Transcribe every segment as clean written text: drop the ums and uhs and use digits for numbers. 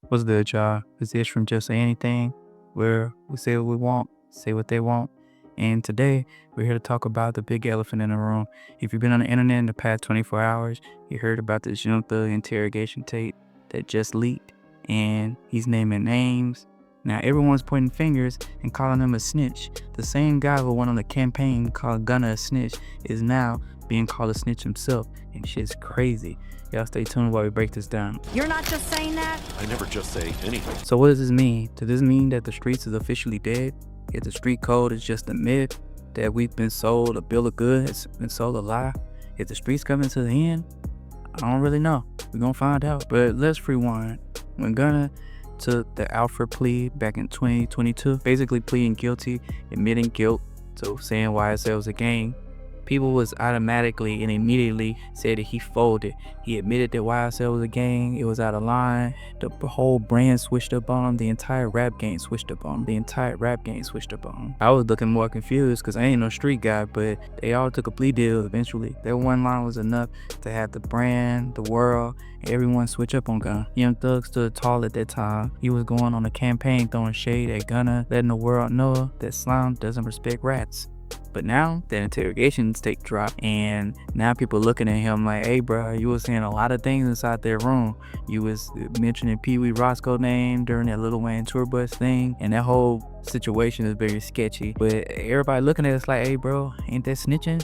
What's good, y'all? It's Ish from Just Say Anything, where we say what we want, say what they want. And today, we're here to talk about the big elephant in the room. If you've been on the internet in the past 24 hours, you heard about this young thug interrogation tape that just leaked, and he's naming names. Now, everyone's pointing fingers and calling him a snitch. The same guy who went on the campaign called Gunna a snitch is now being called a snitch himself, and shit's crazy. Y'all stay tuned while we break this down. You're not just saying that? I never just say anything. So what does this mean? Does this mean that the streets is officially dead? If the street code is just a myth, that we've been sold a bill of goods, been sold a lie? If the streets coming to the end? I don't really know. We're gonna find out. But let's rewind. When Gunna took the Alfred plea back in 2022, basically pleading guilty, admitting guilt to saying YSL was a gang, people was automatically and immediately said that he folded. He admitted that YSL was a gang, it was out of line, the whole brand switched up on him, the entire rap game switched up on him, I was looking more confused because I ain't no street guy, but they all took a plea deal eventually. That one line was enough to have the brand, the world, everyone switch up on Gunna. Young Thug stood tall at that time. He was going on a campaign throwing shade at Gunna, letting the world know that slime doesn't respect rats. But now that interrogation tape dropped, and now people looking at him like, hey bro, you was saying a lot of things inside their room. You was mentioning Pee Wee Roscoe name during that Lil Wayne tour bus thing, and that whole situation is very sketchy. But everybody looking at us like, hey bro, ain't that snitching?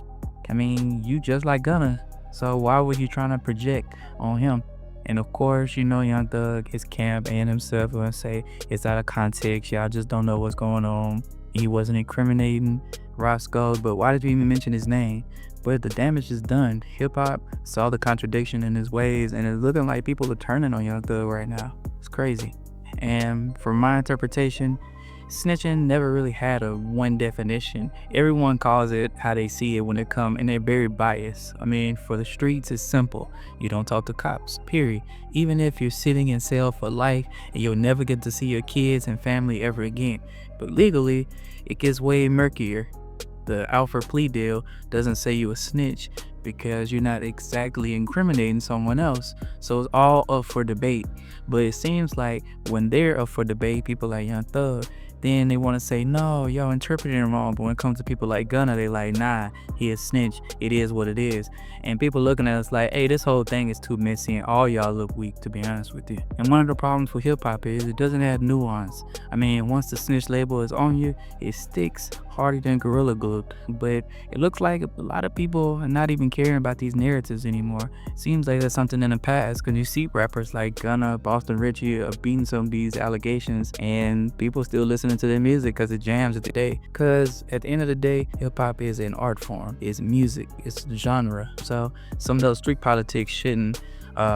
I mean, you just like Gunna, so why were you trying to project on him? And of course, you know, Young Thug, his camp, and himself gonna say it's out of context. Y'all just don't know what's going on. He wasn't incriminating Roscoe, but why did you even mention his name? But the damage is done. Hip hop saw the contradiction in his ways, and it's looking like people are turning on Young Thug right now. It's crazy. And from my interpretation, snitching never really had a one definition. Everyone calls it how they see it when it come, and they're very biased. I mean, for the streets, it's simple. You don't talk to cops, period. Even if you're sitting in cell for life and you'll never get to see your kids and family ever again. But legally, it gets way murkier. The Alfred plea deal doesn't say you a snitch because you're not exactly incriminating someone else. So it's all up for debate. But it seems like when they're up for debate, people like Young Thug, then they want to say, no, y'all interpreting it wrong. But when it comes to people like Gunna, they like, nah, he a snitch. It is what it is. And people looking at us like, hey, this whole thing is too messy and all y'all look weak, to be honest with you. And one of the problems with hip hop is it doesn't have nuance. I mean, once the snitch label is on you, it sticks harder than Gorilla Glue. But it looks like a lot of people are not even caring about these narratives anymore. Seems like that's something in the past, because you see rappers like Gunna, Boston Richie are beating some of these allegations, and people still listening to their music because it jams at the day. Because at the end of the day, hip hop is an art form, it's music, it's the genre. So some of those street politics shouldn't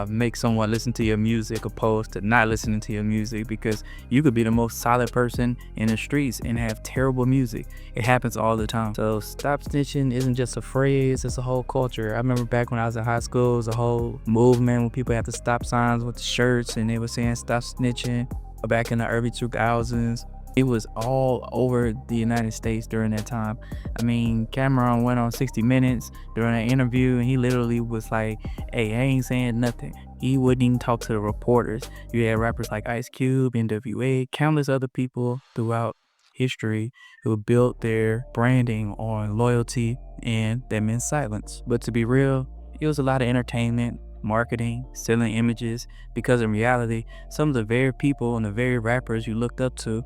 make someone listen to your music opposed to not listening to your music, because you could be the most solid person in the streets and have terrible music. It happens all the time. So stop snitching isn't just a phrase, it's a whole culture. I remember back when I was in high school, it was a whole movement when people had the stop signs with the shirts and they were saying stop snitching. Back in the early 2000s, it was all over the United States during that time. I mean, Cameron went on 60 Minutes during an interview and he literally was like, hey, I ain't saying nothing. He wouldn't even talk to the reporters. You had rappers like Ice Cube, NWA, countless other people throughout history who built their branding on loyalty, and that meant silence. But to be real, it was a lot of entertainment, marketing, selling images, because in reality, some of the very people and the very rappers you looked up to,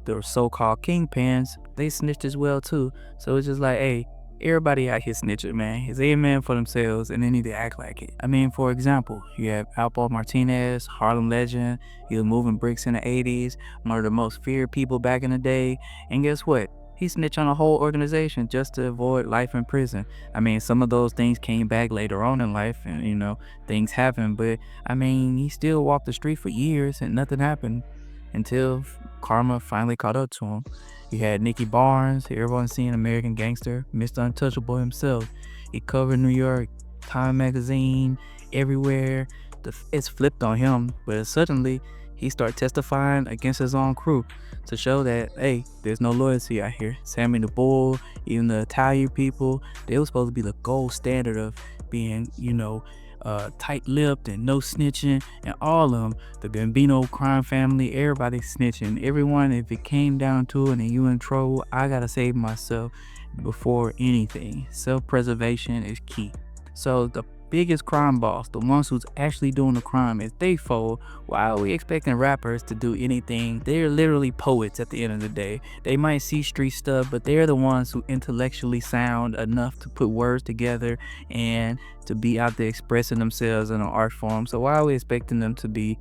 the so-called kingpins, they snitched as well too. So it's just like, hey, everybody out here snitching, man. It's a man for themselves and they need to act like it. I mean, for example, you have Alpo Martinez, Harlem legend. He was moving bricks in the 80s, one of the most feared people back in the day. And guess what? He snitched on a whole organization just to avoid life in prison. I mean, some of those things came back later on in life and, you know, things happen. But, I mean, he still walked the street for years and nothing happened until karma finally caught up to him. You had Nicky Barnes, everyone seen American Gangster, Mr. Untouchable himself. He covered New York, Time Magazine, everywhere. It's flipped on him, but suddenly he started testifying against his own crew to show that, hey, there's no loyalty out here. Sammy the Bull, even the Italian people, they were supposed to be the gold standard of being, you know, tight-lipped and no snitching, and all of them, the Gambino crime family, everybody snitching. Everyone, if it came down to it and you in trouble, I gotta save myself before anything. Self-preservation is key. So the biggest crime boss, the ones who's actually doing the crime, is they fold. Why are we expecting rappers to do anything? They're literally poets at the end of the day. They might see street stuff, but they're the ones who intellectually sound enough to put words together and to be out there expressing themselves in an art form. So why are we expecting them to be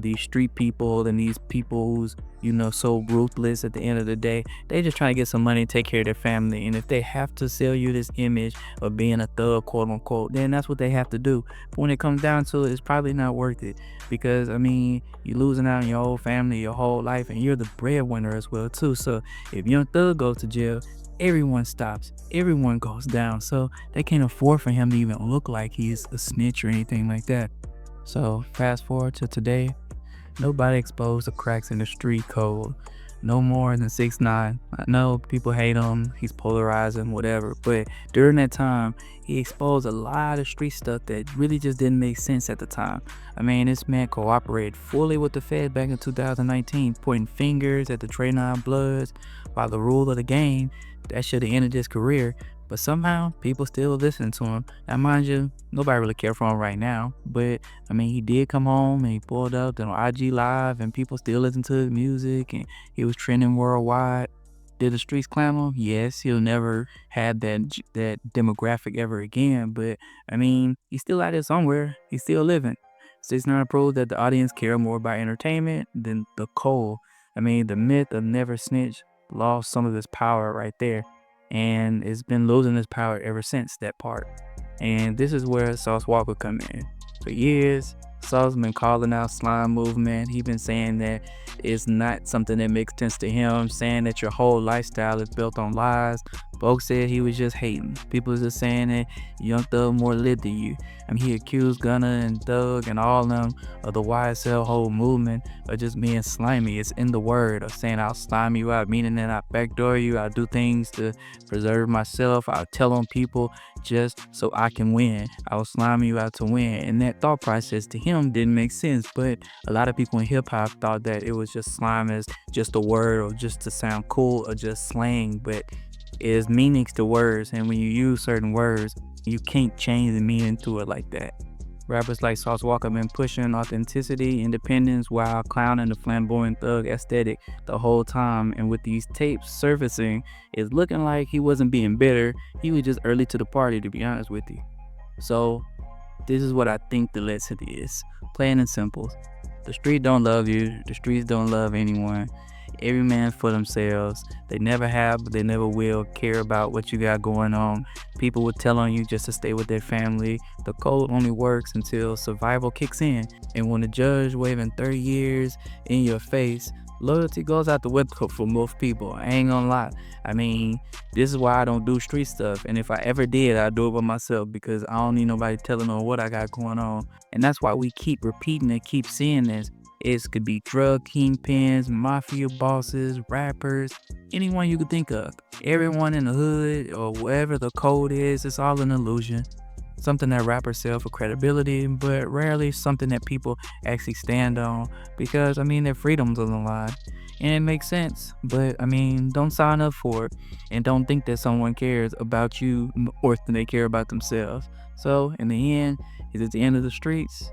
these street people and these people who's, you know, so ruthless at the end of the day? They just trying to get some money and take care of their family. And if they have to sell you this image of being a thug, quote unquote, then that's what they have to do. But when it comes down to it, it's probably not worth it, because I mean, you're losing out on your whole family, your whole life, and you're the breadwinner as well too. So if Young Thug goes to jail, everyone stops, everyone goes down. So they can't afford for him to even look like he's a snitch or anything like that. So fast forward to today, nobody exposed the cracks in the street code. No more than 6ix9ine. I know people hate him, he's polarizing, whatever, but during that time, he exposed a lot of street stuff that really just didn't make sense at the time. I mean, this man cooperated fully with the Fed back in 2019, pointing fingers at the Trey 9 Bloods by the rule of the game. That should have ended his career, but somehow people still listen to him. Now mind you, nobody really care for him right now, but I mean, he did come home and he pulled up on IG Live and people still listen to his music and he was trending worldwide. Did the streets clamor? Yes, he'll never have that demographic ever again, but I mean, he's still out there somewhere. He's still living. 6ix9ine proved that the audience care more about entertainment than the code. I mean, the myth of never snitch lost some of its power right there, and it's been losing its power ever since that part. And this is where Sauce Walka come in. For years, Sauce been calling out slime movement. He been saying that it's not something that makes sense to him, saying that your whole lifestyle is built on lies. Folks said he was just hating. People was just saying that Young Thug more lit than you. I mean, he accused Gunna and Thug and all of them of the YSL whole movement of just being slimy. It's in the word of saying I'll slime you out, meaning that I backdoor you, I'll do things to preserve myself, I'll tell on people just so I can win. I'll slime you out to win. And that thought process to him didn't make sense, but a lot of people in hip-hop thought that it was just slime as just a word or just to sound cool or just slang, but it's meanings to words, and when you use certain words, you can't change the meaning to it like that. Rappers like Sauce Walka been pushing authenticity, independence, while clowning the flamboyant thug aesthetic the whole time, and with these tapes surfacing, it's looking like he wasn't being bitter, he was just early to the party, to be honest with you. So this is what I think the lesson is. Plain and simple. The street don't love you, the streets don't love anyone. Every man for themselves. They never have, but they never will care about what you got going on. People will tell on you just to stay with their family. The code only works until survival kicks in. And when the judge waving 30 years in your face, loyalty goes out the window for most people. I ain't gonna lie. I mean, this is why I don't do street stuff. And if I ever did, I'd do it by myself, because I don't need nobody telling on what I got going on. And that's why we keep repeating and keep seeing this. It could be drug kingpins, mafia bosses, rappers, anyone you could think of. Everyone in the hood or wherever the code is, it's all an illusion. Something that rappers sell for credibility, but rarely something that people actually stand on, because I mean, their freedom's on the line. And it makes sense, but I mean, don't sign up for it and don't think that someone cares about you more than they care about themselves. So in the end, is it the end of the streets?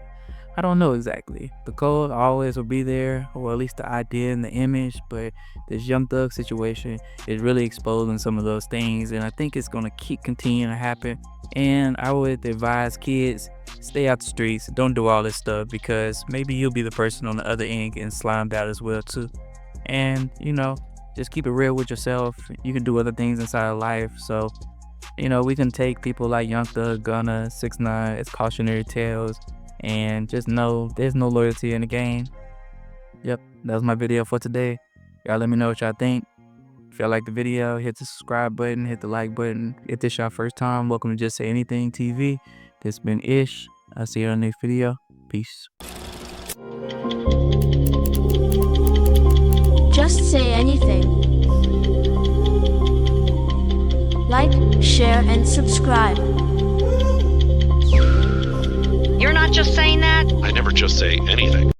I don't know exactly. The code always will be there, or at least the idea and the image, but this Young Thug situation is really exposing some of those things, and I think it's gonna keep continuing to happen. And I would advise kids, stay out the streets, don't do all this stuff, because maybe you'll be the person on the other end getting slimed out as well too. And you know, just keep it real with yourself. You can do other things inside of life, so you know, we can take people like Young Thug, Gunna, 6ix9ine as cautionary tales, and just know there's no loyalty in the game. Yep, that was my video for today. Y'all let me know what y'all think. If y'all like the video, hit the subscribe button, hit the like button. If this your first time, welcome to Just Say Anything TV. This been Ish. I'll see you on the next video. Peace. Just say anything. Like, share, and subscribe. not just saying that? I never just say anything.